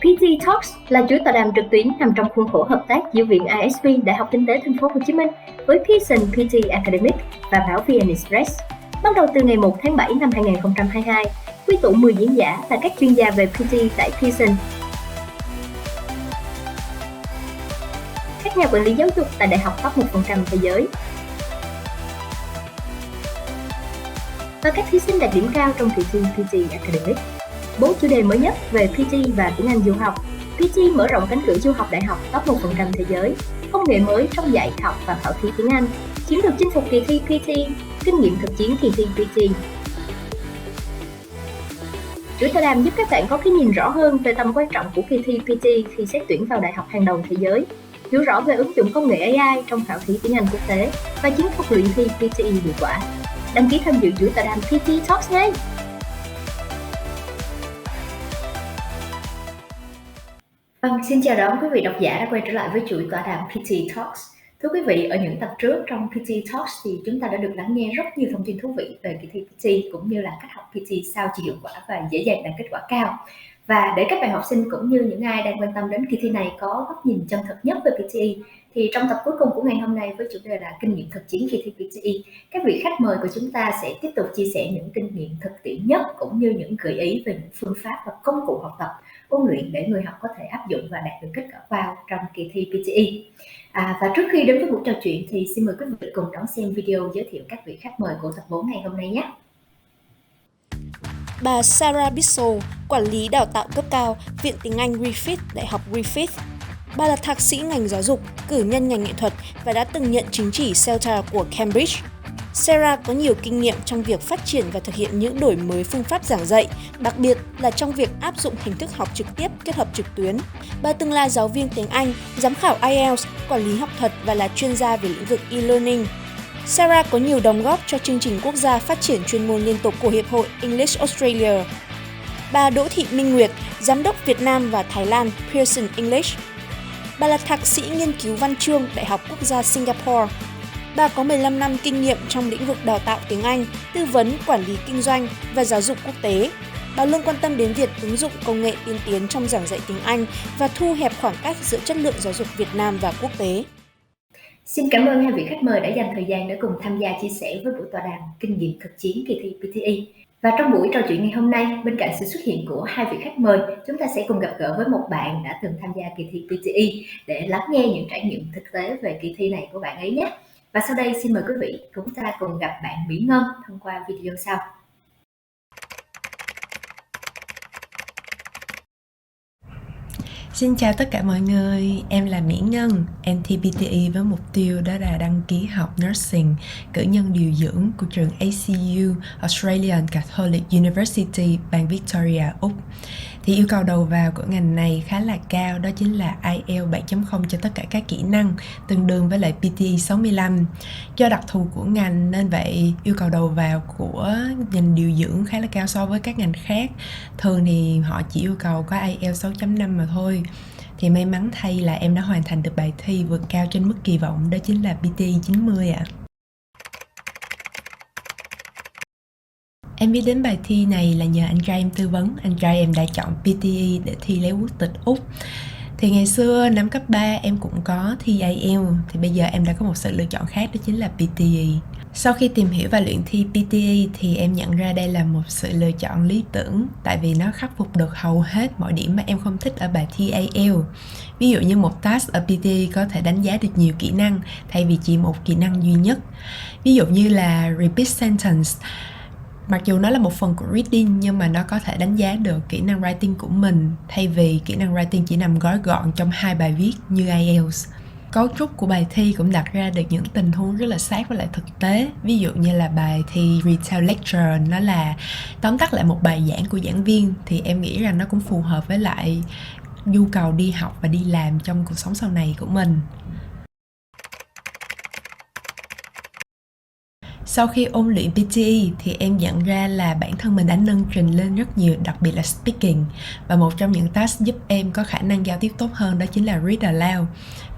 PTE Talks là chuỗi tọa đàm trực tuyến nằm trong khuôn khổ hợp tác giữa Viện ISB, Đại học Kinh tế Thành phố Hồ Chí Minh với Pearson PTE Academic và Báo VnExpress. Bắt đầu từ ngày 1 tháng 7 năm 2022, quy tụ 10 diễn giả là các chuyên gia về PTE tại Pearson, các nhà quản lý giáo dục tại đại học top 1% thế giới, và các thí sinh đạt điểm cao trong kỳ thi PTE Academic. 4 chủ đề mới nhất về PTE và tiếng Anh du học. PTE mở rộng cánh cửa du học đại học top 1% thế giới, công nghệ mới trong dạy học và khảo thí tiếng Anh, chiến lược chinh phục kỳ thi PTE, kinh nghiệm thực chiến kỳ thi PTE. Chuỗi tọa đàm giúp các bạn có cái nhìn rõ hơn về tầm quan trọng của kỳ thi PTE khi xét tuyển vào đại học hàng đầu thế giới, hiểu rõ về ứng dụng công nghệ AI trong khảo thí tiếng Anh quốc tế và chiến thuật luyện thi PTE hiệu quả. Đăng ký tham dự chuỗi tọa đàm PTE Talks ngay! Vâng, xin chào đón quý vị độc giả đã quay trở lại với chuỗi tọa đàm PTE Talks. Thưa quý vị, ở những tập trước trong PTE Talks thì chúng ta đã được lắng nghe rất nhiều thông tin thú vị về kỳ thi PTE cũng như là cách học PTE sao cho hiệu quả và dễ dàng đạt kết quả cao. Và để các bạn học sinh cũng như những ai đang quan tâm đến kỳ thi này có góc nhìn chân thật nhất về PTE, thì trong tập cuối cùng của ngày hôm nay với chủ đề là kinh nghiệm thực chiến kỳ thi PTE, các vị khách mời của chúng ta sẽ tiếp tục chia sẻ những kinh nghiệm thực tiễn nhất cũng như những gợi ý về những phương pháp và công cụ học tập, ôn luyện để người học có thể áp dụng và đạt được kết quả cao trong kỳ thi PTE. Và trước khi đến với buổi trò chuyện thì xin mời quý vị cùng đón xem video giới thiệu các vị khách mời của tập 4 ngày hôm nay nhé. Bà Sarah Bissell, quản lý đào tạo cấp cao, Viện Tiếng Anh Griffith, Đại học Griffith. Bà là thạc sĩ ngành giáo dục, cử nhân ngành nghệ thuật và đã từng nhận chứng chỉ CELTA của Cambridge. Sarah có nhiều kinh nghiệm trong việc phát triển và thực hiện những đổi mới phương pháp giảng dạy, đặc biệt là trong việc áp dụng hình thức học trực tiếp kết hợp trực tuyến. Bà từng là giáo viên tiếng Anh, giám khảo IELTS, quản lý học thuật và là chuyên gia về lĩnh vực e-learning. Sarah có nhiều đóng góp cho chương trình quốc gia phát triển chuyên môn liên tục của Hiệp hội English Australia. Bà Đỗ Thị Minh Nguyệt, giám đốc Việt Nam và Thái Lan Pearson English. Bà là thạc sĩ nghiên cứu văn chương Đại học Quốc gia Singapore. Bà có 15 năm kinh nghiệm trong lĩnh vực đào tạo tiếng Anh, tư vấn, quản lý kinh doanh và giáo dục quốc tế. Bà luôn quan tâm đến việc ứng dụng công nghệ tiên tiến trong giảng dạy tiếng Anh và thu hẹp khoảng cách giữa chất lượng giáo dục Việt Nam và quốc tế. Xin cảm ơn hai vị khách mời đã dành thời gian để cùng tham gia chia sẻ với buổi tọa đàm kinh nghiệm thực chiến kỳ thi PTE. Và trong buổi trò chuyện ngày hôm nay, bên cạnh sự xuất hiện của hai vị khách mời, chúng ta sẽ cùng gặp gỡ với một bạn đã từng tham gia kỳ thi PTE để lắng nghe những trải nghiệm thực tế về kỳ thi này của bạn ấy nhé. Và sau đây xin mời quý vị chúng ta cùng gặp bạn Mỹ Ngân thông qua video sau. Xin chào tất cả mọi người, em là Mỹ Ngân, em thi PTE với mục tiêu đó là đăng ký học nursing, cử nhân điều dưỡng của trường ACU Australian Catholic University, bang Victoria, Úc. Thì yêu cầu đầu vào của ngành này khá là cao, đó chính là IELTS 7.0 cho tất cả các kỹ năng, tương đương với lại PTE 65. Do đặc thù của ngành nên vậy yêu cầu đầu vào của ngành điều dưỡng khá là cao so với các ngành khác. Thường thì họ chỉ yêu cầu có IELTS 6.5 mà thôi. Thì may mắn thay là em đã hoàn thành được bài thi vượt cao trên mức kỳ vọng, đó chính là PTE 90 ạ. Em biết đến bài thi này là nhờ anh trai em tư vấn. Anh trai em đã chọn PTE để thi lấy quốc tịch Úc. Thì ngày xưa năm cấp 3 em cũng có thi IELTS. Thì bây giờ em đã có một sự lựa chọn khác, đó chính là PTE. Sau khi tìm hiểu và luyện thi PTE thì em nhận ra đây là một sự lựa chọn lý tưởng, tại vì nó khắc phục được hầu hết mọi điểm mà em không thích ở bài thi IELTS. Ví dụ như một task ở PTE có thể đánh giá được nhiều kỹ năng thay vì chỉ một kỹ năng duy nhất. Ví dụ như là repeat sentence. Mặc dù nó là một phần của reading nhưng mà nó có thể đánh giá được kỹ năng writing của mình thay vì kỹ năng writing chỉ nằm gói gọn trong 2 bài viết như IELTS. Cấu trúc của bài thi cũng đặt ra được những tình huống rất là sát với lại thực tế. Ví dụ như là bài thi Retell Lecture, nó là tóm tắt lại một bài giảng của giảng viên, thì em nghĩ rằng nó cũng phù hợp với lại nhu cầu đi học và đi làm trong cuộc sống sau này của mình. Sau khi ôn luyện PTE thì em nhận ra là bản thân mình đã nâng trình lên rất nhiều, đặc biệt là speaking. Và một trong những task giúp em có khả năng giao tiếp tốt hơn đó chính là read aloud.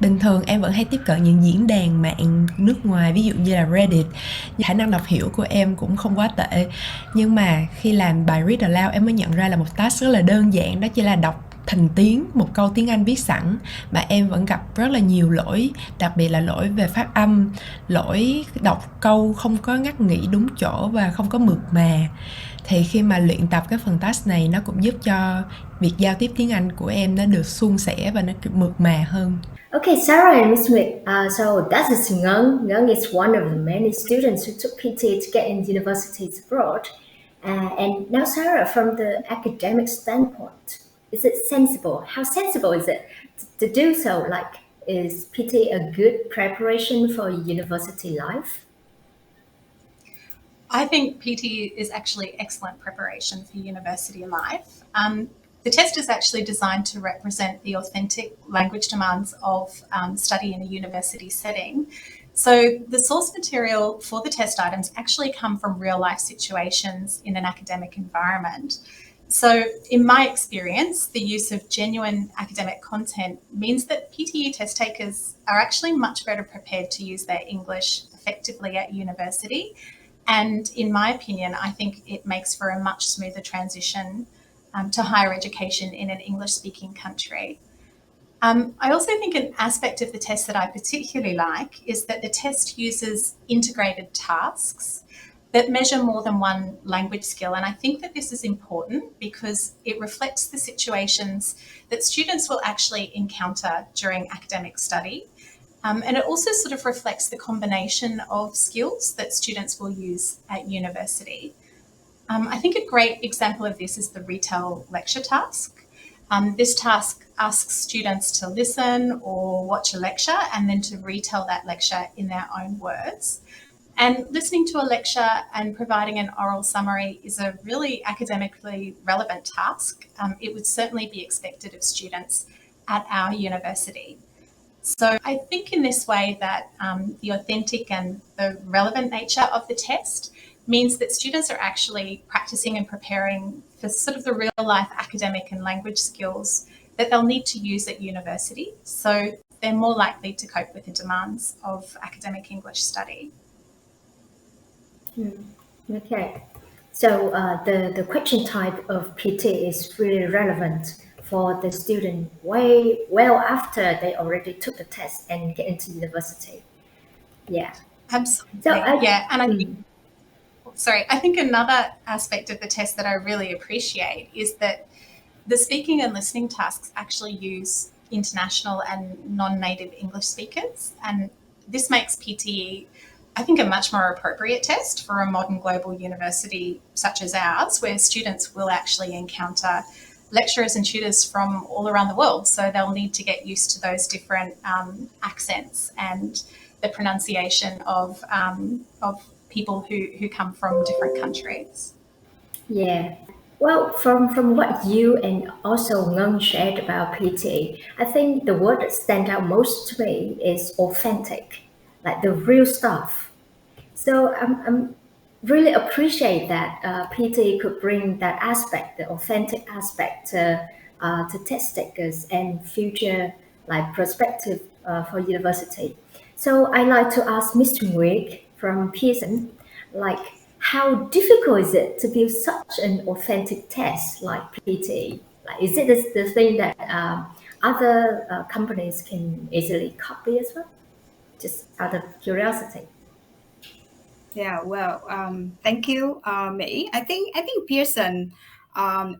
Bình thường em vẫn hay tiếp cận những diễn đàn mạng nước ngoài, ví dụ như là Reddit. Khả năng đọc hiểu của em cũng không quá tệ. Nhưng mà khi làm bài read aloud em mới nhận ra là một task rất là đơn giản, đó chỉ là đọc thành tiếng, một câu tiếng Anh viết sẵn, mà em vẫn gặp rất là nhiều lỗi, đặc biệt là lỗi về phát âm, lỗi đọc câu không có ngắt nghĩ đúng chỗ và không có mượt mà. Thì khi mà luyện tập cái phần task này, nó cũng giúp cho việc giao tiếp tiếng Anh của em nó được suôn sẻ và nó mượt mà hơn. Okay, Sarah and Miss Nguyệt, so that is Ngân. Ngân is one of the many students who took PTE to get in universities abroad. And now, Sarah, from the academic standpoint, is it sensible? How sensible is it to do so? Like, is PTE a good preparation for university life? I think PTE is actually excellent preparation for university life. The test is actually designed to represent the authentic language demands of study in a university setting. So the source material for the test items actually come from real life situations in an academic environment. So in my experience, the use of genuine academic content means that PTE test takers are actually much better prepared to use their English effectively at university. And in my opinion, I think it makes for a much smoother transition to higher education in an English-speaking country. I also think an aspect of the test that I particularly like is that the test uses integrated tasks that measure more than one language skill. And I think that this is important because it reflects the situations that students will actually encounter during academic study. And it also sort of reflects the combination of skills that students will use at university. I think a great example of this is the retell lecture task. This task asks students to listen or watch a lecture and then to retell that lecture in their own words. And listening to a lecture and providing an oral summary is a really academically relevant task. It would certainly be expected of students at our university. So I think in this way that the authentic and the relevant nature of the test means that students are actually practicing and preparing for sort of the real life academic and language skills that they'll need to use at university. So they're more likely to cope with the demands of academic English study. Okay. So the question type of PT is really relevant for the student well after they already took the test and get into university. Yeah. Absolutely. So and I think another aspect of the test that I really appreciate is that the speaking and listening tasks actually use international and non-native English speakers. And this makes PTE, I think, a much more appropriate test for a modern global university such as ours, where students will actually encounter lecturers and tutors from all around the world. So they'll need to get used to those different accents and the pronunciation of people who come from different countries. Yeah. Well, from what you and also Ngân shared about PTE, I think the word that stands out most to me is authentic, like the real stuff. So I'm really appreciate that PTE could bring that aspect, the authentic aspect, to test takers and future like perspective for university. So I like to ask Mr. Nguyệt from Pearson, like, how difficult is it to build such an authentic test like PTE? Like, is it the thing that other companies can easily copy as well? Just out of curiosity. Yeah, well, thank you, Mỹ. I think Pearson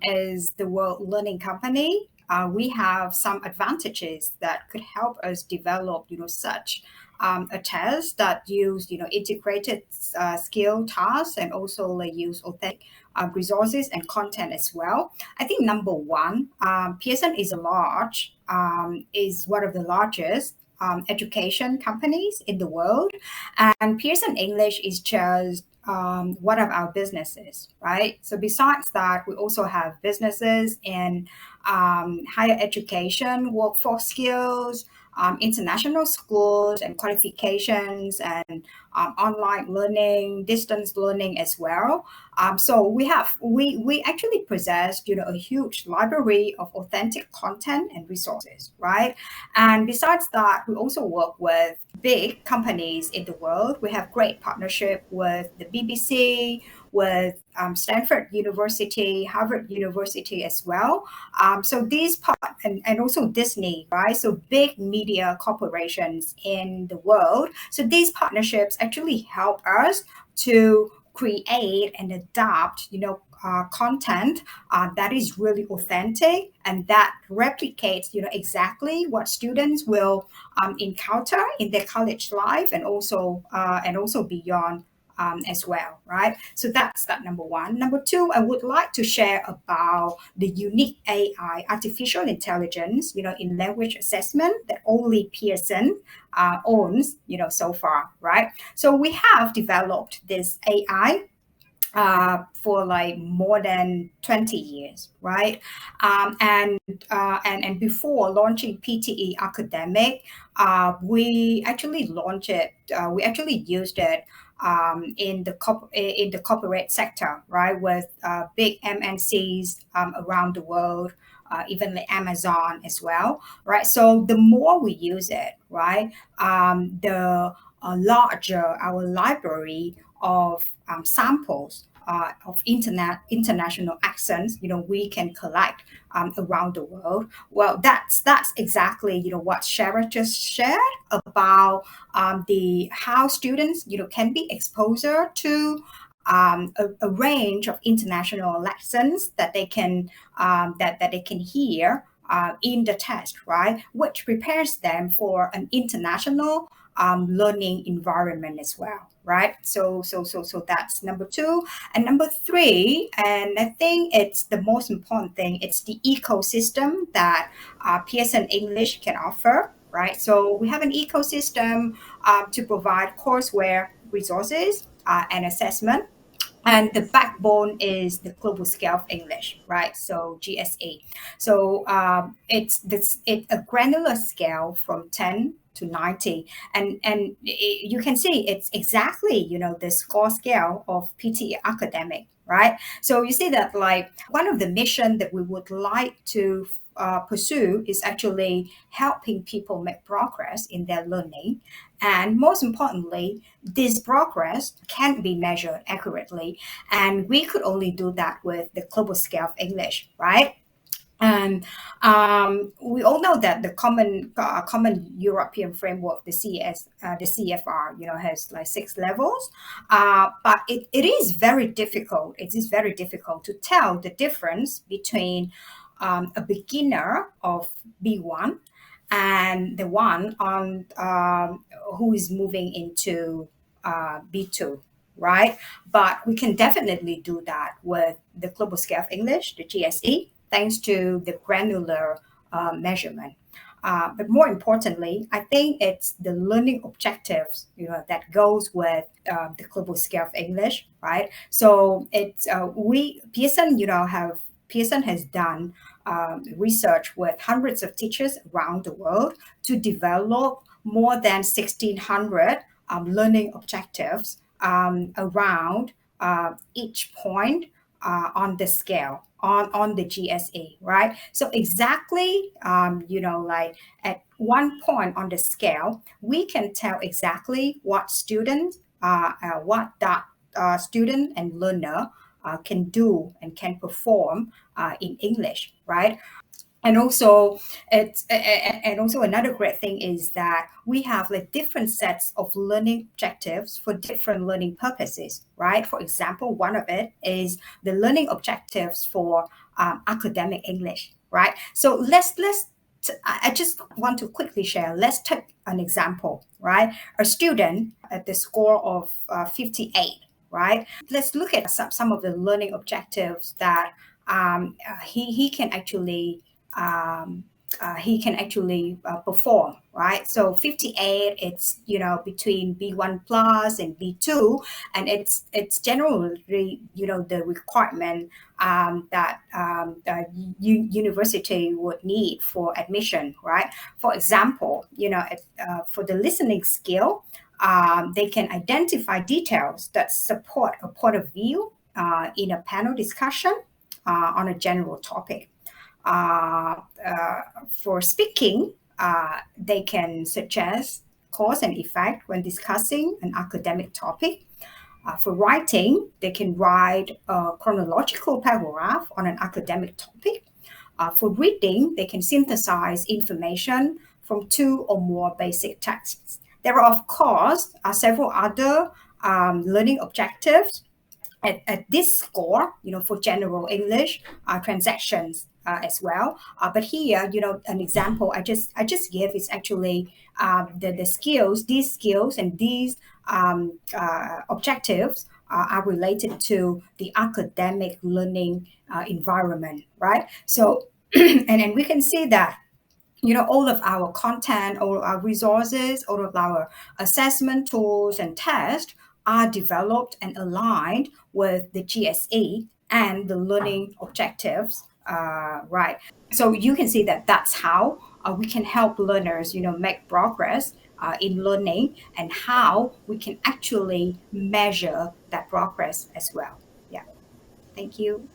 is the world learning company. We have some advantages that could help us develop, such a test that use, integrated skill tasks and also use authentic resources and content as well. I think number one, Pearson is is one of the largest education companies in the world, and Pearson English is just one of our businesses, right? So besides that, we also have businesses in higher education, workforce skills, international schools and qualifications, and online learning, distance learning as well. So we actually possess, a huge library of authentic content and resources, right? And besides that, we also work with big companies in the world. We have great partnership with the BBC, with Stanford University, Harvard University as well. So these and also Disney, right? So big media corporations in the world. So these partnerships actually help us to create and adapt, content that is really authentic and that replicates, exactly what students will encounter in their college life and also beyond as well, right? So that's that number one. Number two, I would like to share about the unique AI, artificial intelligence, in language assessment that only Pearson owns, so far, right? So we have developed this AI for like more than 20 years, right? And before launching PTE Academic, we actually launched it. We actually used it in the corporate sector, right, with big MNCs around the world. Even like Amazon as well, right? So the more we use it, right, the larger our library of samples of international accents, we can collect around the world. Well, that's exactly what Shara just shared about the how students can be exposed to a range of international accents that they can that they can hear in the test, right? Which prepares them for an international learning environment as well, right? So that's number two. And number three, and I think it's the most important thing, it's the ecosystem that Pearson English can offer, right? So we have an ecosystem to provide courseware resources and assessment. And the backbone is the global scale of English, right? So GSE. So it's a granular scale from 10 to 90, and you can see it's exactly the score scale of PTE Academic, right? So you see that like one of the mission that we would like to pursue is actually helping people make progress in their learning. And most importantly, this progress can't be measured accurately. And we could only do that with the global scale of English, right? And we all know that the common European framework, the CFR, has like 6 levels. But it is very difficult. It is very difficult to tell the difference between a beginner of B1 and the one on who is moving into B2, right? But we can definitely do that with the global scale of English, the GSE, thanks to the granular measurement. But more importantly, I think it's the learning objectives, that goes with the global scale of English, right? So it's Pearson has done research with hundreds of teachers around the world to develop more than 1,600 learning objectives around each point on the scale, on the GSE, right? So exactly, like at one point on the scale, we can tell exactly what student and learner can do and can perform in English, right? And also, another great thing is that we have like different sets of learning objectives for different learning purposes, right? For example, one of it is the learning objectives for academic English, right? So I just want to quickly share. Let's take an example, right? A student at the score of 58, right? Let's look at some of the learning objectives that he can actually perform, right? So 58, it's between B1 plus and B2, and it's generally the requirement that university would need for admission, right? For example, for the listening skill, they can identify details that support a point of view in a panel discussion on a general topic. For speaking, they can suggest cause and effect when discussing an academic topic. For writing, they can write a chronological paragraph on an academic topic. For reading, they can synthesize information from 2 or more basic texts. There are, of course, several other learning objectives at this score, for general English transactions as well. But here, an example I just give is actually the skills. These skills and these objectives are related to the academic learning environment, right? So, and then we can see that all of our content, all of our resources, all of our assessment tools and tests are developed and aligned with the GSE and the learning objectives, right? So you can see that that's how we can help learners, make progress in learning, and how we can actually measure that progress as well. Yeah, thank you.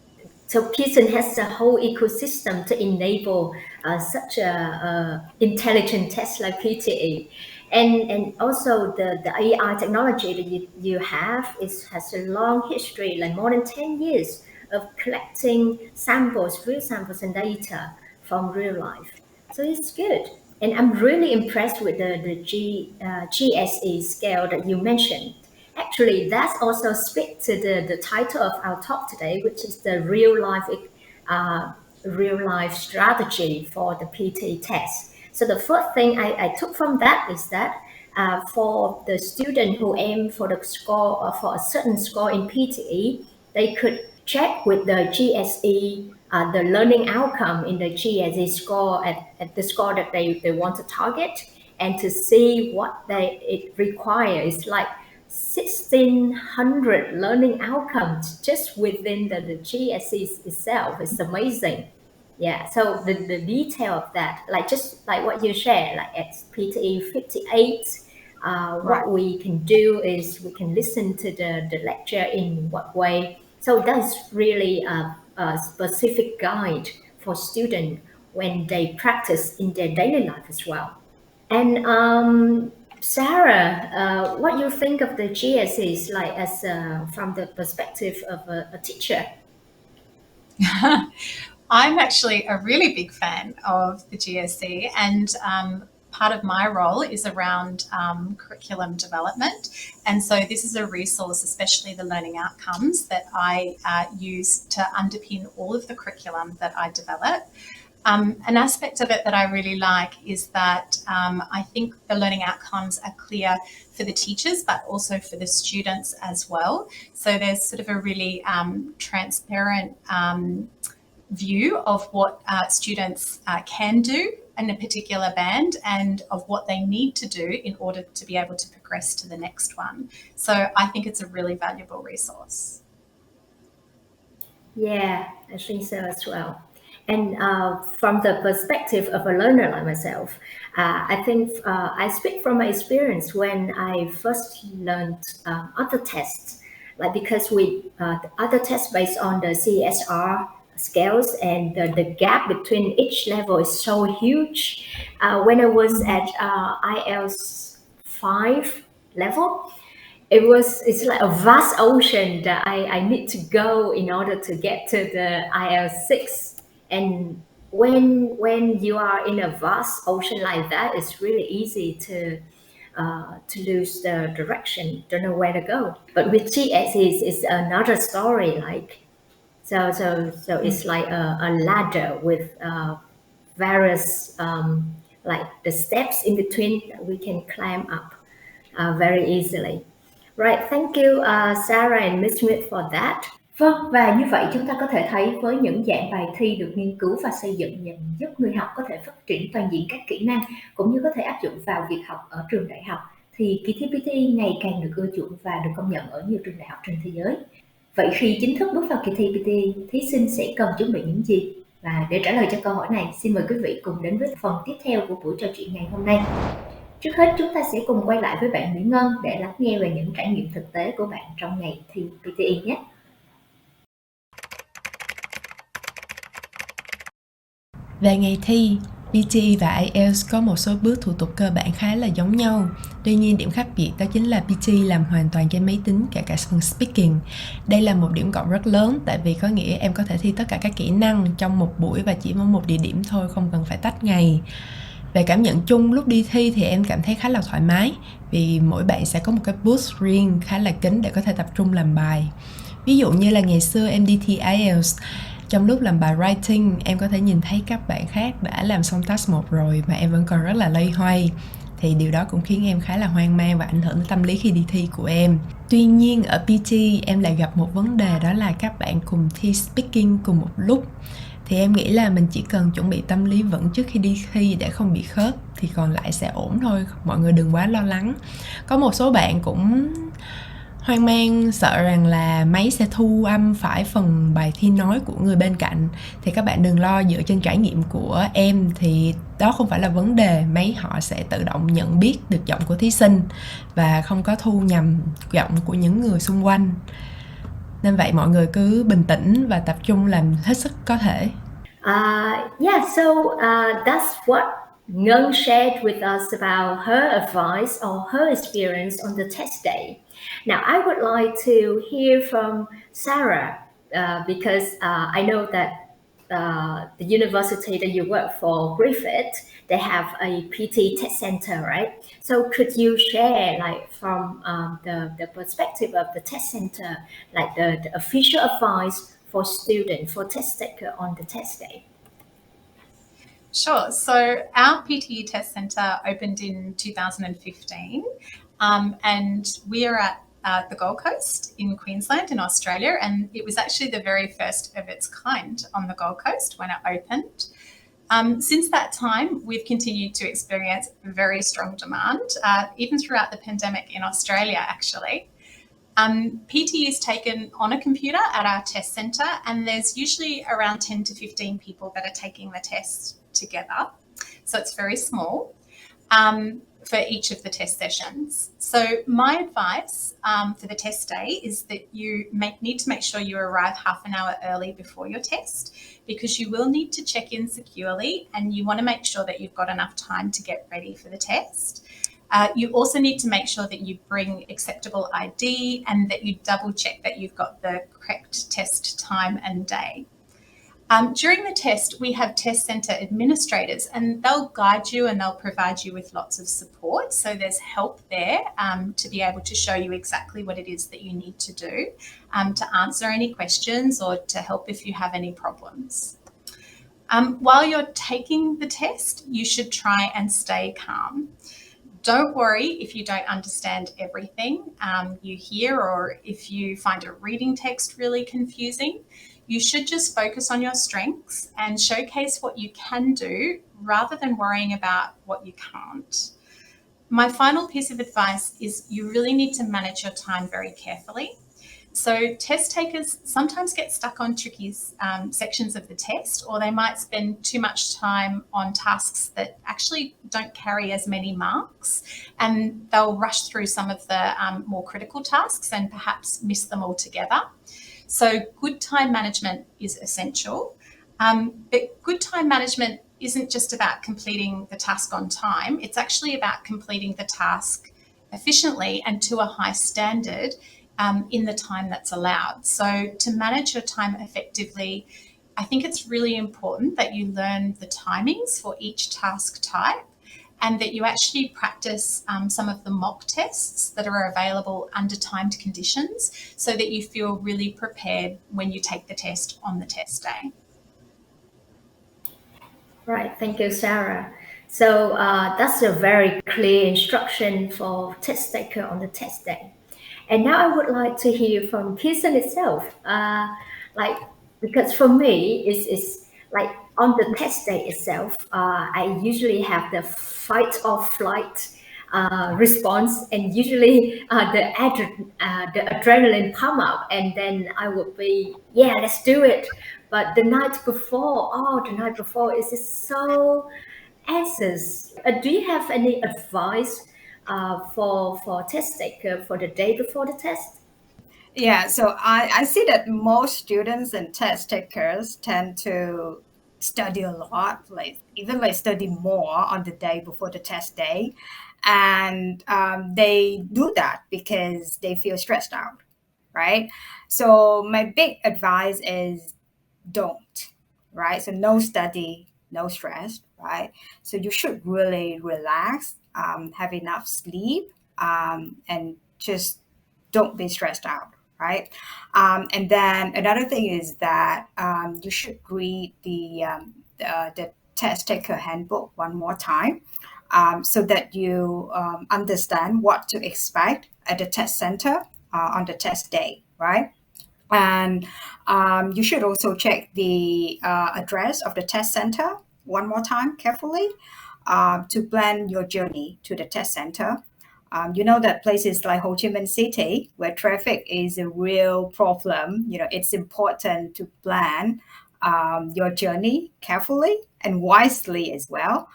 So Pearson has a whole ecosystem to enable such a intelligent test like PTE, and also the AI technology that you have has a long history, like more than 10 years of collecting samples, real samples and data from real life. So it's good, and I'm really impressed with the GSE scale that you mentioned. Actually, that also speaks to the title of our talk today, which is the real life strategy for the PTE test. So the first thing I took from that is that for the student who aim for the score or for a certain score in PTE, they could check with the GSE the learning outcome in the GSE score at the score that they want to target, and to see what it requires, like 1,600 learning outcomes just within the GSE itself. It's amazing. Yeah, so the detail of that, just like what you shared, like at PTE 58, what we can do is we can listen to the lecture in what way. So that's really a specific guide for students when they practice in their daily life as well. And Sarah, what do you think of the GSEs, like as from the perspective of a teacher? I'm actually a really big fan of the GSE, and part of my role is around curriculum development. And so this is a resource, especially the learning outcomes, that I use to underpin all of the curriculum that I develop. An aspect of it that I really like is that I think the learning outcomes are clear for the teachers, but also for the students as well. So there's sort of a really transparent view of what students can do in a particular band, and of what they need to do in order to be able to progress to the next one. So I think it's a really valuable resource. Yeah, I think so as well. And from the perspective of a learner like myself, I think I speak from my experience when I first learned other tests, like because we other tests based on the CSR scales, and the gap between each level is so huge. When I was at IELTS 5 level, it's like a vast ocean that I need to go in order to get to the IELTS 6. And when you are in a vast ocean like that, it's really easy to lose the direction, don't know where to go. But with GSEs, it's another story. Like so it's like a ladder with various like the steps in between that we can climb up very easily. Right, thank you Sarah and Miss Smith for that. Vâng, và như vậy chúng ta có thể thấy với những dạng bài thi được nghiên cứu và xây dựng nhằm giúp người học có thể phát triển toàn diện các kỹ năng cũng như có thể áp dụng vào việc học ở trường đại học, thì kỳ thi PTE ngày càng được ưa chuộng và được công nhận ở nhiều trường đại học trên thế giới. Vậy khi chính thức bước vào kỳ thi PTE, thí sinh sẽ cần chuẩn bị những gì? Và để trả lời cho câu hỏi này, xin mời quý vị cùng đến với phần tiếp theo của buổi trò chuyện ngày hôm nay. Trước hết, chúng ta sẽ cùng quay lại với bạn Mỹ Ngân để lắng nghe về những trải nghiệm thực tế của bạn trong ngày thi PTE nhé. Về ngày thi, PTE và IELTS có một số bước thủ tục cơ bản khá là giống nhau. Tuy nhiên, điểm khác biệt đó chính là PTE làm hoàn toàn trên máy tính, kể cả phần speaking. Đây là một điểm cộng rất lớn, tại vì có nghĩa em có thể thi tất cả các kỹ năng trong một buổi và chỉ ở một địa điểm thôi, không cần phải tách ngày. Về cảm nhận chung lúc đi thi thì em cảm thấy khá là thoải mái, vì mỗi bạn sẽ có một cái booth riêng khá là kín để có thể tập trung làm bài. Ví dụ như là ngày xưa em đi thi IELTS, trong lúc làm bài writing, em có thể nhìn thấy các bạn khác đã làm xong task 1 rồi mà em vẫn còn rất là loay hoay. Thì điều đó cũng khiến em khá là hoang mang và ảnh hưởng đến tâm lý khi đi thi của em. Tuy nhiên ở PT em lại gặp một vấn đề, đó là các bạn cùng thi speaking cùng một lúc. Thì em nghĩ là mình chỉ cần chuẩn bị tâm lý vững trước khi đi thi để không bị khớp, thì còn lại sẽ ổn thôi, mọi người đừng quá lo lắng. Có một số bạn cũng hoang mang sợ rằng là máy sẽ thu âm phải phần bài thi nói của người bên cạnh. Thì các bạn đừng lo, dựa trên trải nghiệm của em thì đó không phải là vấn đề. Máy họ sẽ tự động nhận biết được giọng của thí sinh và không có thu nhầm giọng của những người xung quanh. Nên vậy mọi người cứ bình tĩnh và tập trung làm hết sức có thể. That's what Ngân shared with us about her advice or her experience on the test day. Now, I would like to hear from Sarah because I know that the university that you work for, Griffith, they have a PT test center, right? So could you share, like, from the perspective of the test center, like the official advice for students, for test taker on the test day? Sure. So our PTE Test Centre opened in 2015 and we are at the Gold Coast in Queensland in Australia, and it was actually the very first of its kind on the Gold Coast when it opened. Since that time, we've continued to experience very strong demand, even throughout the pandemic in Australia, actually. PT is taken on a computer at our test centre, and there's usually around 10 to 15 people that are taking the test together. So it's very small for each of the test sessions. So my advice for the test day is that you need to make sure you arrive half an hour early before your test, because you will need to check in securely and you want to make sure that you've got enough time to get ready for the test. You also need to make sure that you bring acceptable ID and that you double check that you've got the correct test time and day. During the test, we have test centre administrators, and they'll guide you and they'll provide you with lots of support. So there's help there to be able to show you exactly what it is that you need to do, to answer any questions or to help if you have any problems. While you're taking the test, you should try and stay calm. Don't worry if you don't understand everything you hear, or if you find a reading text really confusing. You should just focus on your strengths and showcase what you can do rather than worrying about what you can't. My final piece of advice is you really need to manage your time very carefully. So test takers sometimes get stuck on tricky sections of the test, or they might spend too much time on tasks that actually don't carry as many marks, and they'll rush through some of the more critical tasks and perhaps miss them altogether. So good time management is essential, but good time management isn't just about completing the task on time. It's actually about completing the task efficiently and to a high standard in the time that's allowed. So to manage your time effectively, I think it's really important that you learn the timings for each task type, and that you actually practice some of the mock tests that are available under timed conditions, so that you feel really prepared when you take the test on the test day. Right, thank you, Sarah. So that's a very clear instruction for test taker on the test day. And now I would like to hear from Pearson itself. Because for me, it's like on the test day itself, I usually have the fight or flight response, and usually the adrenaline pump up, and then I would be, yeah, let's do it. But the night before is just so anxious. Do you have any advice for test taker for the day before the test? Yeah, so I see that most students and test takers tend to study a lot, even study more on the day before the test day. And they do that because they feel stressed out, right? So my big advice is don't, right? So no study, no stress, right? So you should really relax, have enough sleep, and just don't be stressed out, right? And then another thing is that you should read the test taker handbook one more time, so that you understand what to expect at the test center on the test day, right? And you should also check the address of the test center one more time carefully, to plan your journey to the test center. You know that places like Ho Chi Minh City, where traffic is a real problem, it's important to plan your journey carefully and wisely as well,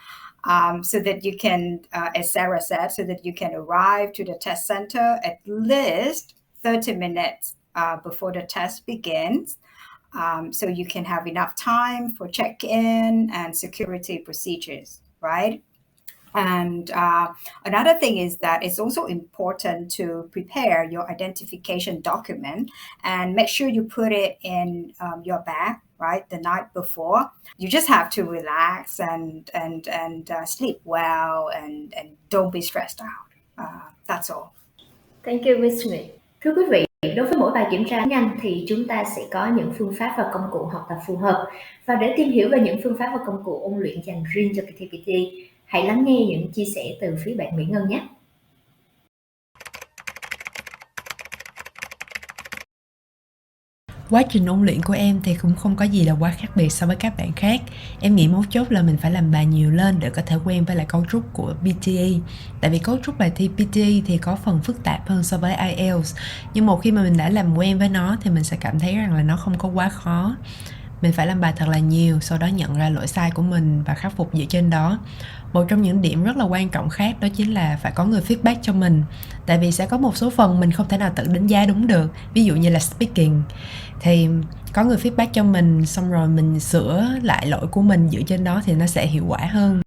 so that you can, as Sarah said, so that you can arrive to the test center at least 30 minutes before the test begins, so you can have enough time for check-in and security procedures, right? And another thing is that it's also important to prepare your identification document and make sure you put it in your bag, right, the night before. You just have to relax and sleep well and don't be stressed out. That's all. Thank you, Miss Smith. Thưa quý vị, đối với mỗi bài kiểm tra nhanh thì chúng ta sẽ có những phương pháp và công cụ học tập phù hợp. Và để tìm hiểu về những phương pháp và công cụ ôn luyện dành riêng cho kỳ thi PTE, hãy lắng nghe những chia sẻ từ phía bạn Mỹ Ngân nhé. Quá trình ôn luyện của em thì cũng không có gì là quá khác biệt so với các bạn khác. Em nghĩ mấu chốt là mình phải làm bài nhiều lên để có thể quen với lại cấu trúc của PTE. Tại vì cấu trúc bài thi PTE thì có phần phức tạp hơn so với IELTS. Nhưng một khi mà mình đã làm quen với nó thì mình sẽ cảm thấy rằng là nó không có quá khó. Mình phải làm bài thật là nhiều, sau đó nhận ra lỗi sai của mình và khắc phục dựa trên đó. Một trong những điểm rất là quan trọng khác đó chính là phải có người feedback cho mình. Tại vì sẽ có một số phần mình không thể nào tự đánh giá đúng được. Ví dụ như là speaking. Thì có người feedback cho mình, xong rồi mình sửa lại lỗi của mình dựa trên đó thì nó sẽ hiệu quả hơn.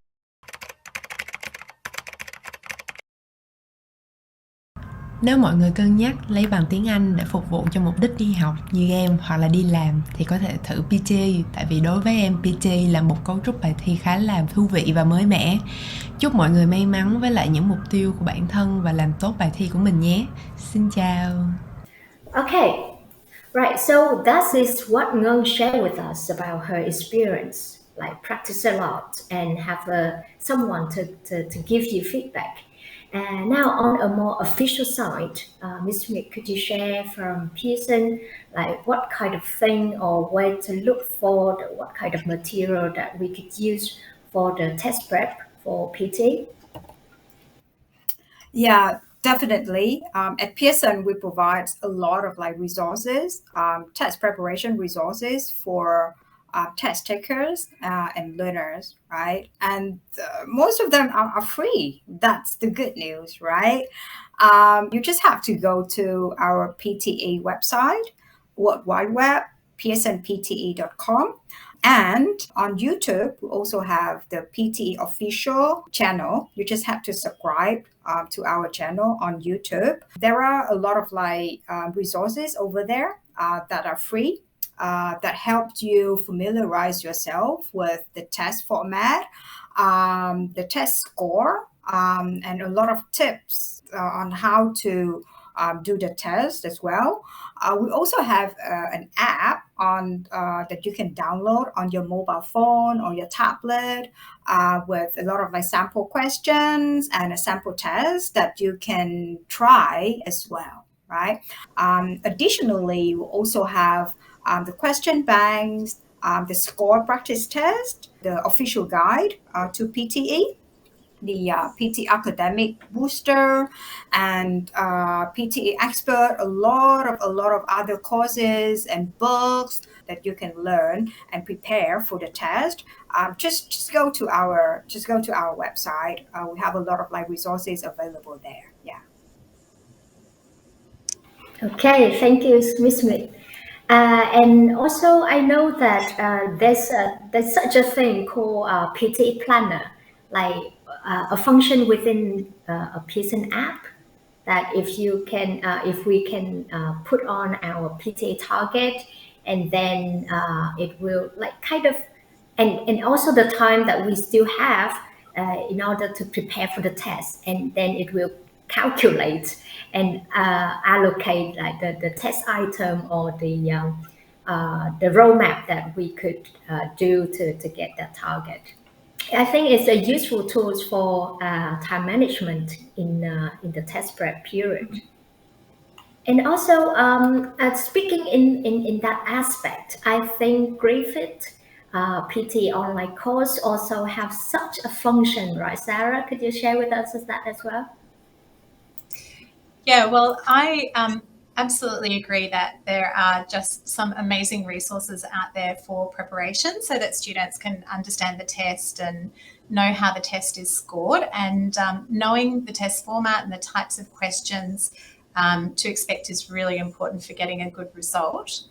Nếu mọi người cân nhắc lấy bằng tiếng Anh để phục vụ cho mục đích đi học như em hoặc là đi làm thì có thể thử PTE, tại vì đối với em PTE là một cấu trúc bài thi khá là thú vị và mới mẻ. Chúc mọi người may mắn với lại những mục tiêu của bản thân và làm tốt bài thi của mình nhé. Xin chào. Okay, right, so that is what Ngân shared with us about her experience, like practice a lot and have someone to give you feedback. And now on a more official side, Ms. Smith, could you share from Pearson, like what kind of thing or way to look for, what kind of material that we could use for the test prep for PTE? Yeah, definitely. At Pearson, we provide a lot of resources, test preparation resources for test takers and learners, right? And most of them are free. That's the good news, right? You just have to go to our PTE website, World Wide Web, pearsonpte.com. And on YouTube, we also have the PTE official channel. You just have to subscribe to our channel on YouTube. There are a lot of resources over there that are free, that helps you familiarize yourself with the test format, the test score, and a lot of tips on how to do the test as well. We also have an app that you can download on your mobile phone or your tablet with a lot of sample questions and a sample test that you can try as well, right? Additionally, we also have the question banks, the score practice test, the official guide to PTE, the PTE Academic Booster, and PTE Expert, a lot of other courses and books that you can learn and prepare for the test. Just go to our website. We have a lot of resources available there. Yeah. Okay, thank you, Ms. Smith. And also, I know that there's such a thing called PTE Planner, like a function within a Pearson app. That if we can put on our PTE target, and then it will like kind of, and also the time that we still have in order to prepare for the test, and then it will calculate and allocate like the test item or the roadmap that we could do to get that target. I think it's a useful tool for time management in the test prep period. And also, speaking in that aspect, I think Griffith PT online course also have such a function, right, Sarah? Could you share with us that as well? Yeah, well, I absolutely agree that there are just some amazing resources out there for preparation so that students can understand the test and know how the test is scored, and knowing the test format and the types of questions to expect is really important for getting a good result.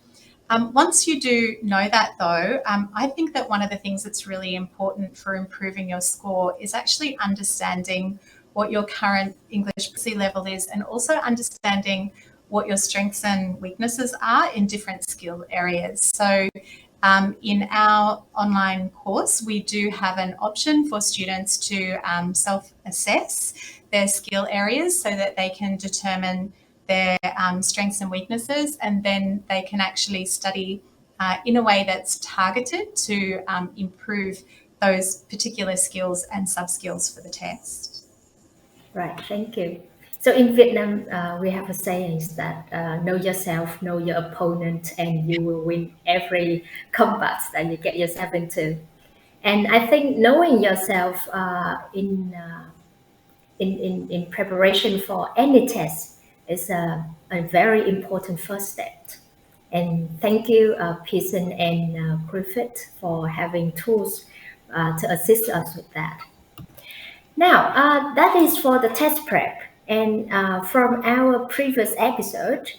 Once you do know that though, I think that one of the things that's really important for improving your score is actually understanding what your current English proficiency level is, and also understanding what your strengths and weaknesses are in different skill areas. So in our online course, we do have an option for students to self-assess their skill areas so that they can determine their strengths and weaknesses, and then they can actually study in a way that's targeted to improve those particular skills and sub-skills for the test. Right, thank you. So in Vietnam, we have a saying that know yourself, know your opponent, and you will win every combat that you get yourself into. And I think knowing yourself in preparation for any test is a very important first step. And thank you, Pearson and Griffith, for having tools to assist us with that. Now, that is for the test prep. And from our previous episode,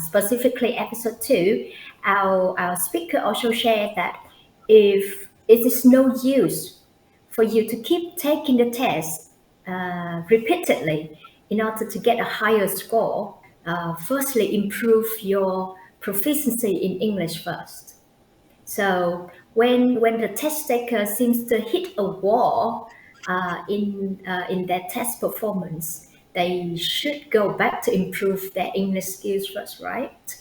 specifically episode 2, our speaker also shared that if it is no use for you to keep taking the test repeatedly in order to get a higher score, firstly improve your proficiency in English first. So when the test taker seems to hit a wall in their test performance, they should go back to improve their English skills first, right?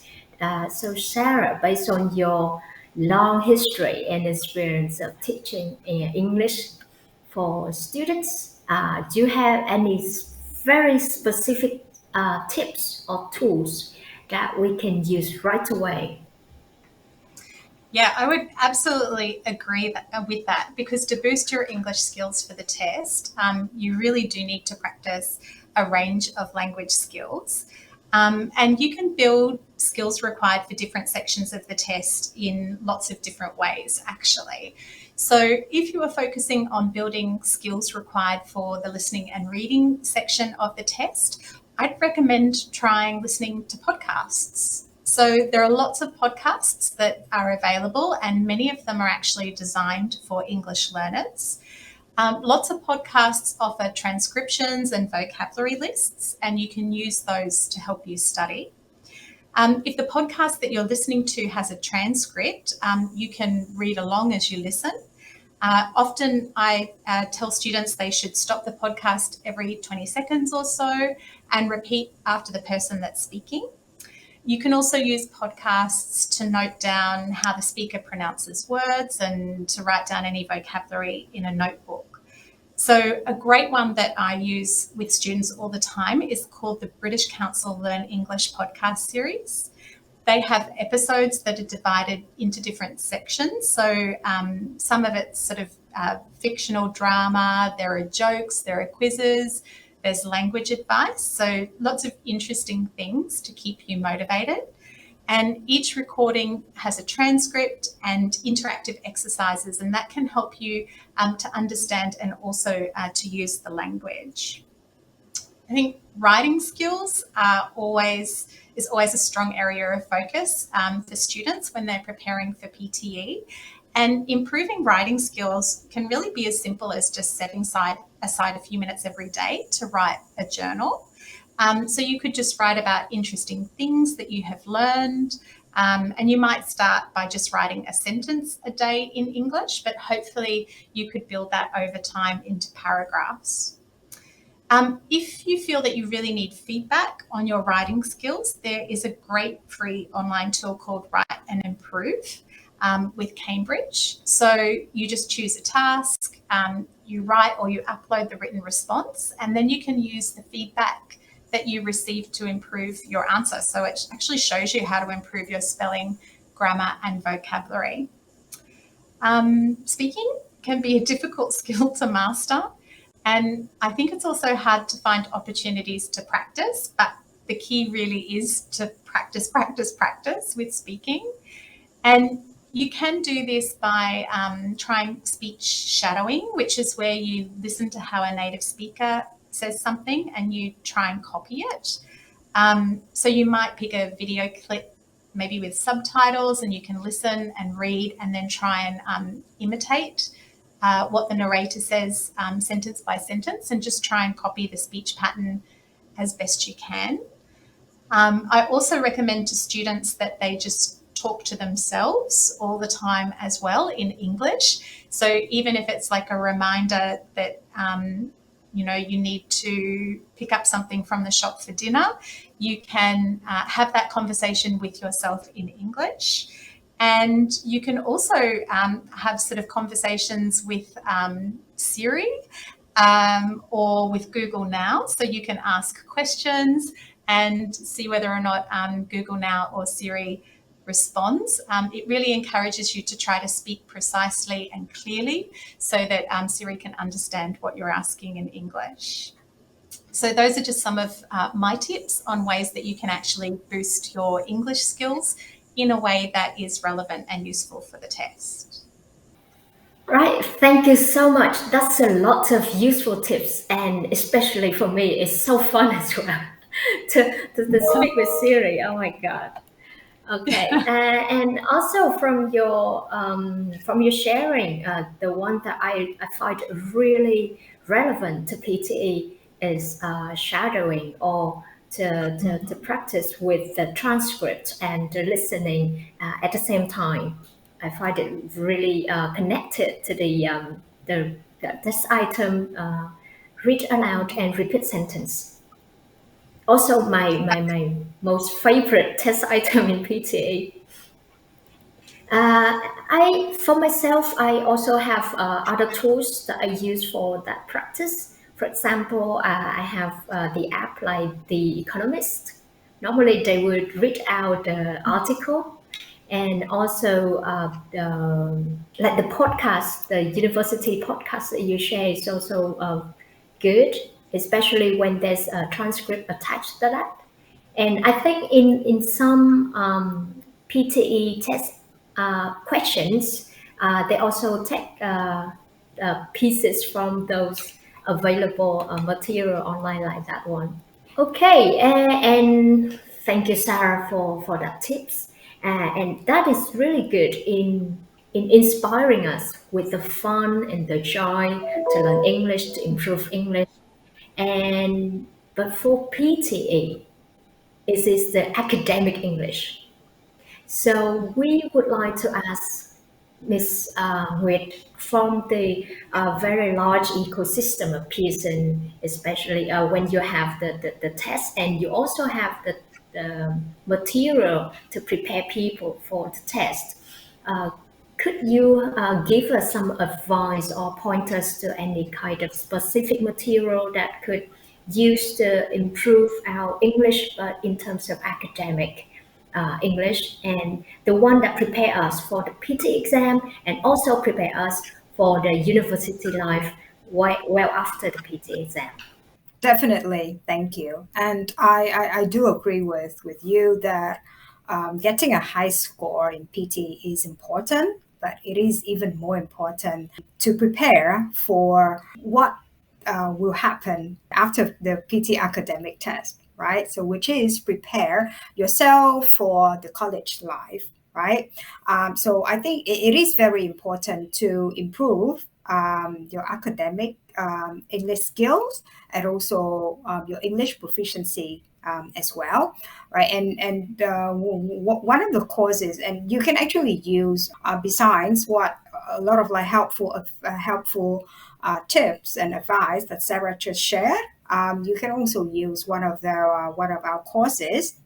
So Sarah, based on your long history and experience of teaching English for students, do you have any very specific tips or tools that we can use right away? Yeah, I would absolutely agree with that, because to boost your English skills for the test, you really do need to practice a range of language skills. And you can build skills required for different sections of the test in lots of different ways, actually. So if you are focusing on building skills required for the listening and reading section of the test, I'd recommend trying listening to podcasts. So there are lots of podcasts that are available, and many of them are actually designed for English learners. Lots of podcasts offer transcriptions and vocabulary lists, and you can use those to help you study. If the podcast that you're listening to has a transcript, you can read along as you listen. Often I tell students they should stop the podcast every 20 seconds or so and repeat after the person that's speaking. You can also use podcasts to note down how the speaker pronounces words and to write down any vocabulary in a notebook. So a great one that I use with students all the time is called the British Council Learn English podcast series. They have episodes that are divided into different sections. So some of it's sort of fictional drama, there are jokes, there are quizzes, there's language advice. So lots of interesting things to keep you motivated. And each recording has a transcript and interactive exercises, and that can help you to understand and also to use the language. I think writing skills are always is always a strong area of focus for students when they're preparing for PTE. And improving writing skills can really be as simple as just setting aside a few minutes every day to write a journal. So you could just write about interesting things that you have learned. And you might start by just writing a sentence a day in English, but hopefully you could build that over time into paragraphs. If you feel that you really need feedback on your writing skills, there is a great free online tool called Write and Improve with Cambridge. So you just choose a task, you write or you upload the written response, and then you can use the feedback that you receive to improve your answer. So it actually shows you how to improve your spelling, grammar, and vocabulary. Speaking can be a difficult skill to master. And I think it's also hard to find opportunities to practice, but the key really is to practice with speaking. And you can do this by trying speech shadowing, which is where you listen to how a native speaker says something and you try and copy it. So you might pick a video clip, maybe with subtitles, and you can listen and read and then try and imitate what the narrator says sentence by sentence, and just try and copy the speech pattern as best you can. I also recommend to students that they just talk to themselves all the time as well in English. So even if it's like a reminder that you need to pick up something from the shop for dinner, you can have that conversation with yourself in English. And you can also have sort of conversations with Siri or with Google Now. So you can ask questions and see whether or not Google Now or Siri responds. It really encourages you to try to speak precisely and clearly so that Siri can understand what you're asking in English. So those are just some of my tips on ways that you can actually boost your English skills in a way that is relevant and useful for the test. Right, thank you so much. That's a lot of useful tips, and especially for me, it's so fun as well to speak with Siri. Oh my God. Okay, and also from your sharing, the one that I find really relevant to PTE is shadowing, or to practice with the transcript and the listening at the same time. I find it really connected to the this item, read aloud and repeat sentence. Also, my most favorite test item in PTE. For myself, I also have other tools that I use for that practice. For example, I have the app like The Economist. Normally, they would read out the article, and also like the podcast, the university podcast that you share is also good, especially when there's a transcript attached to that. And I think in some PTE test questions, they also take pieces from those available material online like that one. Okay, and thank you, Sarah, for that tips. And that is really good in inspiring us with the fun and the joy to learn English, to improve English. But for PTE, it is the academic English. So we would like to ask Ms. Nguyệt, from the very large ecosystem of Pearson, especially when you have the test and you also have the material to prepare people for the test. Could you give us some advice or point us to any kind of specific material that could use to improve our English, but in terms of academic English, and the one that prepare us for the PT exam and also prepare us for the university life well after the PT exam? Definitely, thank you. And I do agree with you that getting a high score in PT is important, but it is even more important to prepare for what will happen after the PT academic test. right? So which is prepare yourself for the college life, right? So I think it is very important to improve your academic English skills and also your English proficiency as well, right? And one of the courses, and you can actually use besides what a lot of like helpful tips and advice that Sarah just shared. You can also use one of our courses,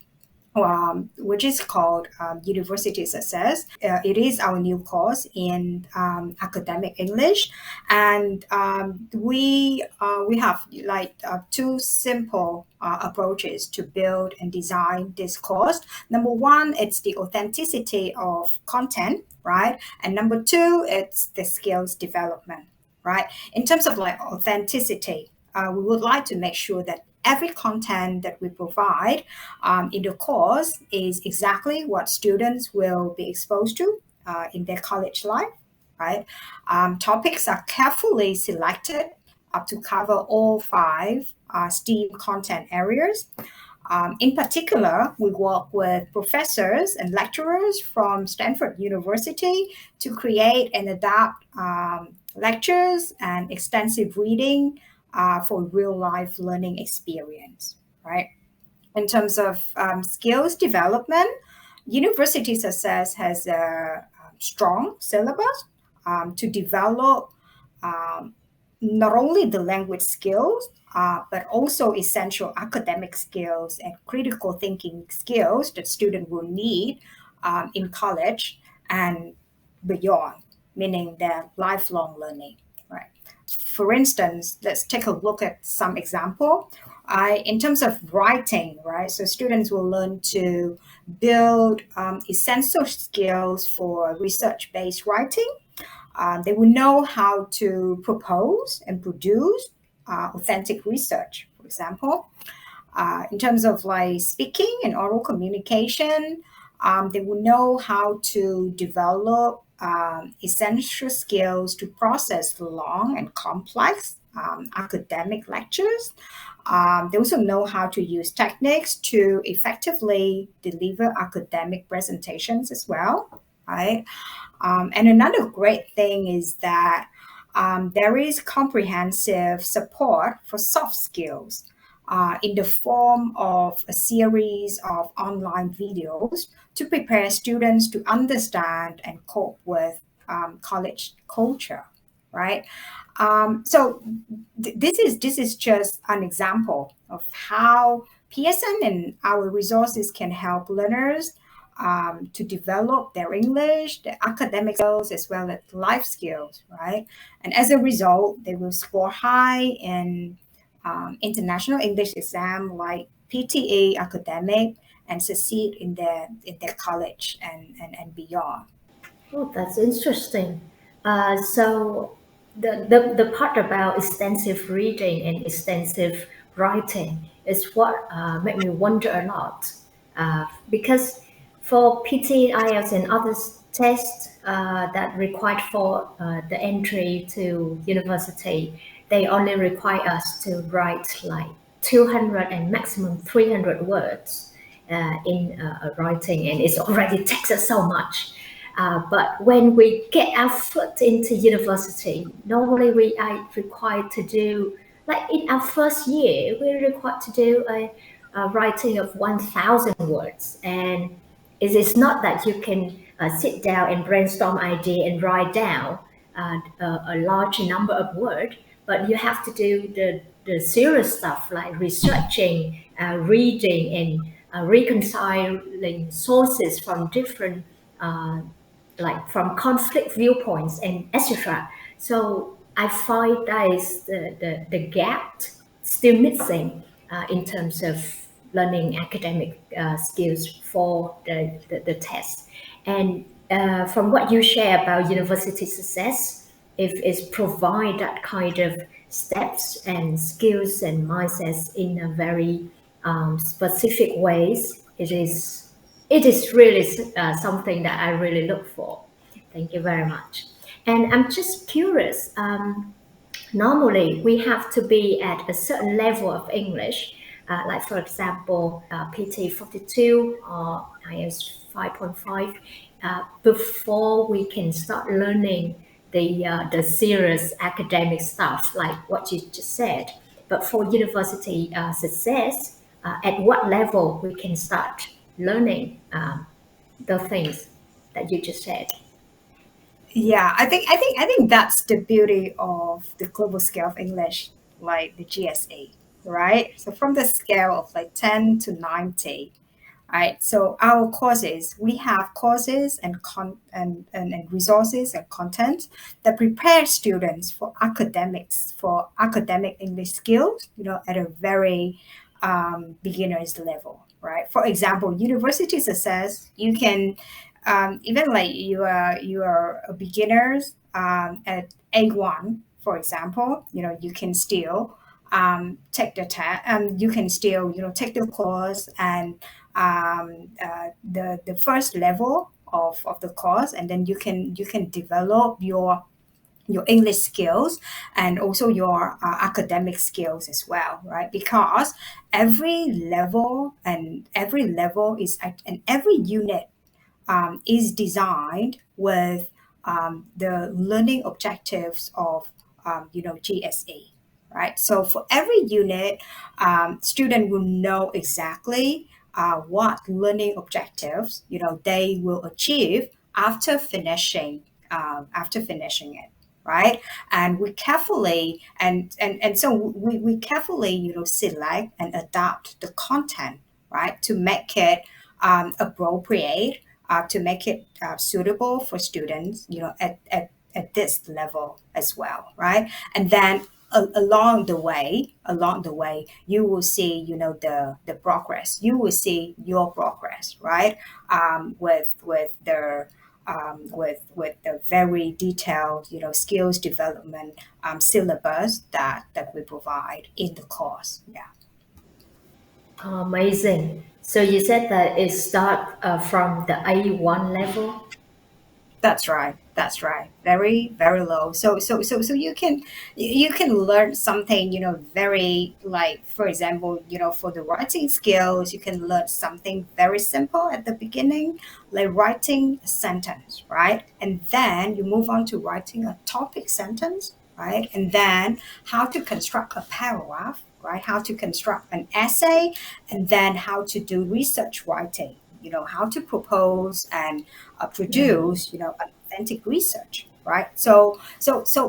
which is called University Success. It is our new course in academic English, and we have like two simple approaches to build and design this course. Number one, it's the authenticity of content, right? And number two, it's the skills development, right? In terms of like authenticity, we would like to make sure that every content that we provide in the course is exactly what students will be exposed to in their college life, right? Topics are carefully selected to cover all 5 STEAM content areas. In particular, we work with professors and lecturers from Stanford University to create and adapt lectures and extensive reading for real-life learning experience, right? In terms of skills development, University Success has a strong syllabus to develop not only the language skills, but also essential academic skills and critical thinking skills that students will need in college and beyond, meaning their lifelong learning, right? For instance, let's take a look at some example. In terms of writing, right? So students will learn to build essential skills for research-based writing. They will know how to propose and produce authentic research, for example. In terms of like speaking and oral communication, they will know how to develop essential skills to process long and complex academic lectures. They also know how to use techniques to effectively deliver academic presentations as well, right? And another great thing is that there is comprehensive support for soft skills in the form of a series of online videos to prepare students to understand and cope with college culture, right? So this is just an example of how Pearson and our resources can help learners to develop their English, their academic skills, as well as life skills, right? And as a result, they will score high in international English exam like PTE Academic and succeed in their college and beyond. Oh, that's interesting. So the part about extensive reading and extensive writing is what made me wonder a lot. Because for PT, IELTS, and other tests that required for the entry to university, they only require us to write like 200 and maximum 300 words in writing, and it already takes us so much. But when we get our foot into university, normally we are required to do, like in our first year, we're required to do a writing of 1,000 words. And it is not that you can sit down and brainstorm idea and write down a large number of words, but you have to do the serious stuff like researching, reading, and reconciling sources from different like from conflict viewpoints and etc. So I find that is the gap still missing in terms of learning academic skills for the test. And from what you share about University Success, if it's provide that kind of steps and skills and mindsets in a very specific ways, it is really something that I really look for. Thank you very much. And I'm just curious, normally we have to be at a certain level of English like for example, PT 42 or IS 5.5, before we can start learning the serious academic stuff like what you just said. But for university success, at what level we can start learning the things that you just said? Yeah, I think that's the beauty of the global scale of English, like the GSA, right? So from the scale of like 10 to 90, right? So our courses, we have courses and resources and content that prepare students for academics, for academic English skills, at a very beginner's level, right? For example, university success, you can even like you are a beginners at A1, for example, you can still take the test, you can still take the course and the first level of the course, and then you can develop your English skills and also your academic skills as well, right? Because every level is and every unit is designed with the learning objectives of GSA, right? So for every unit, student will know exactly what learning objectives they will achieve after finishing it, right? And we carefully and so we carefully select and adapt the content, right, to make it appropriate, to make it suitable for students at this level as well, right? And then along the way you will see the progress, you will see your progress, right? With the very detailed skills development syllabus that we provide in the course. Yeah. Amazing. So you said that it start from the A1 level. That's right. That's right. Very, very low. So you can learn something, very, like, for example, for the writing skills, you can learn something very simple at the beginning, like writing a sentence, right? And then you move on to writing a topic sentence, right? And then how to construct a paragraph, right? How to construct an essay, and then how to do research writing, how to propose and produce, authentic research, right? So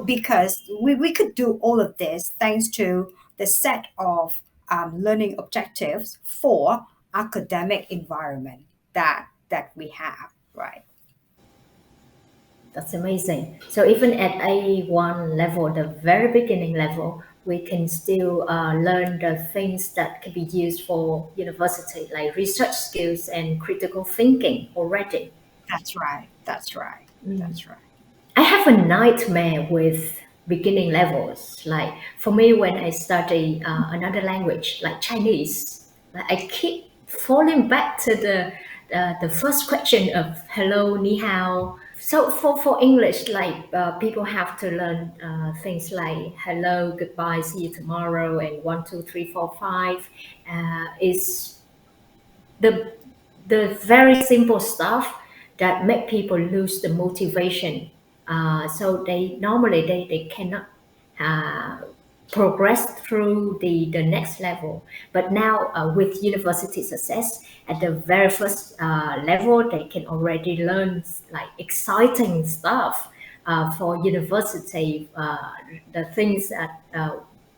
because we could do all of this thanks to the set of learning objectives for academic environment that we have, right? That's amazing. So even at A1 level, the very beginning level, we can still learn the things that can be used for university, like research skills and critical thinking already. That's right. That's right. That's right. I have a nightmare with beginning levels. Like for me, when I study another language like Chinese, like I keep falling back to the first question of hello, ni hao. So for English, like people have to learn things like hello, goodbye, see you tomorrow, and 1, 2, 3, 4, 5. Is the very simple stuff that make people lose the motivation. So they normally they cannot uh, progress through the next level. But now with university success, at the very first level, they can already learn like exciting stuff for university, the things that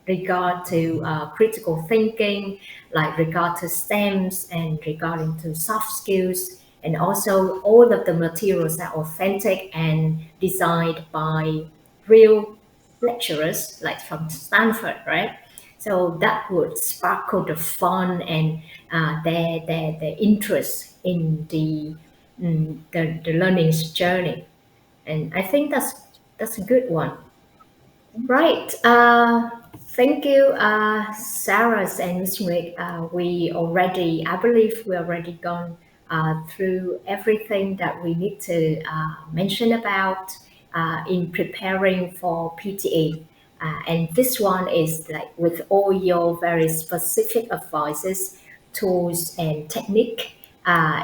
regard to critical thinking, like regard to STEMs and regarding to soft skills. And also all of the materials are authentic and designed by real lecturers, like from Stanford, right? So that would sparkle the fun and their interest in the learning journey. And I think that's a good one. Right. Thank you, Sarah and Ms. Nguyệt. I believe we already gone through everything that we need to mention about in preparing for PTE. And this one is like with all your very specific advices, tools, and technique. I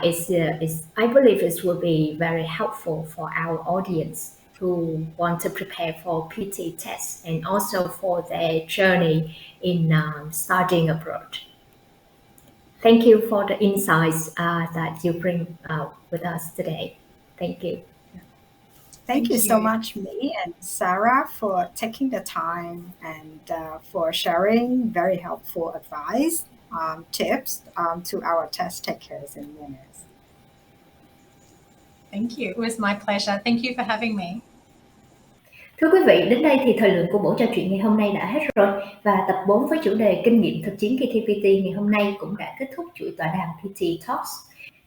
believe it will be very helpful for our audience who want to prepare for PT tests and also for their journey in studying abroad. Thank you for the insights that you bring with us today. Thank you. Thank you so much, me and Sarah, for taking the time and for sharing very helpful advice, tips to our test takers and winners. Thank you. It was my pleasure. Thank you for having me. Thưa quý vị, đến đây thì thời lượng của buổi trò chuyện ngày hôm nay đã hết rồi, và tập 4 với chủ đề Kinh nghiệm thực chiến kỳ thi PT ngày hôm nay cũng đã kết thúc chuỗi tọa đàm PTE Talks.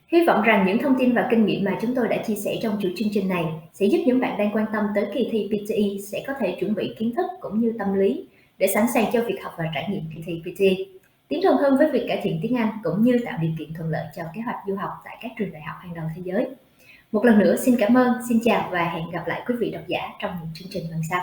Hy vọng rằng những thông tin và kinh nghiệm mà chúng tôi đã chia sẻ trong chuỗi chương trình này sẽ giúp những bạn đang quan tâm tới kỳ thi PTE sẽ có thể chuẩn bị kiến thức cũng như tâm lý để sẵn sàng cho việc học và trải nghiệm kỳ thi PTE, tiến gần hơn với việc cải thiện tiếng Anh cũng như tạo điều kiện thuận lợi cho kế hoạch du học tại các trường đại học hàng đầu thế giới. Một lần nữa xin cảm ơn, xin chào và hẹn gặp lại quý vị độc giả trong những chương trình lần sau.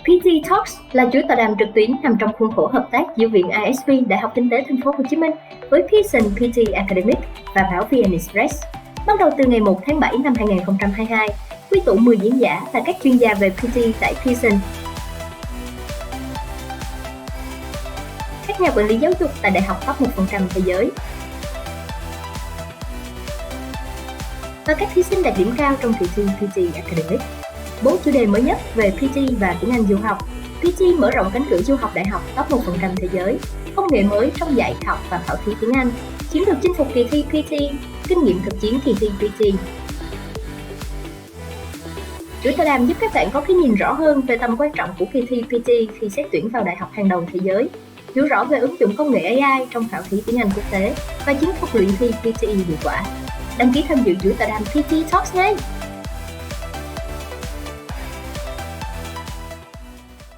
PTE Talks là chuỗi tọa đàm trực tuyến nằm trong khuôn khổ hợp tác giữa Viện ISB, Đại học Kinh tế Thành phố Hồ Chí Minh với Pearson PTE Academic và Báo VnExpress. Bắt đầu từ ngày 1 tháng 7 năm 2022, quy tụ 10 diễn giả là các chuyên gia về PT tại Pearson, các nhà quản lý giáo dục tại đại học top 1% thế giới và các thí sinh đạt điểm cao trong kỳ thi PTE Academic. 4 chủ đề mới nhất về PT và tiếng Anh du học. PT mở rộng cánh cửa du học đại học top 1% thế giới, công nghệ mới trong dạy học và khảo thí tiếng Anh, chiến lược chinh phục kỳ thi PT, kinh nghiệm thực chiến kỳ thi PT. Chuỗi tọa đàm giúp các bạn có cái nhìn rõ hơn về tầm quan trọng của kỳ thi PT khi xét tuyển vào đại học hàng đầu thế giới, hiểu rõ về ứng dụng công nghệ AI trong khảo thí tiếng Anh quốc tế và chiến thuật luyện thi PTE hiệu quả. Đăng ký tham dự chuỗi tọa đàm PT Talks ngay!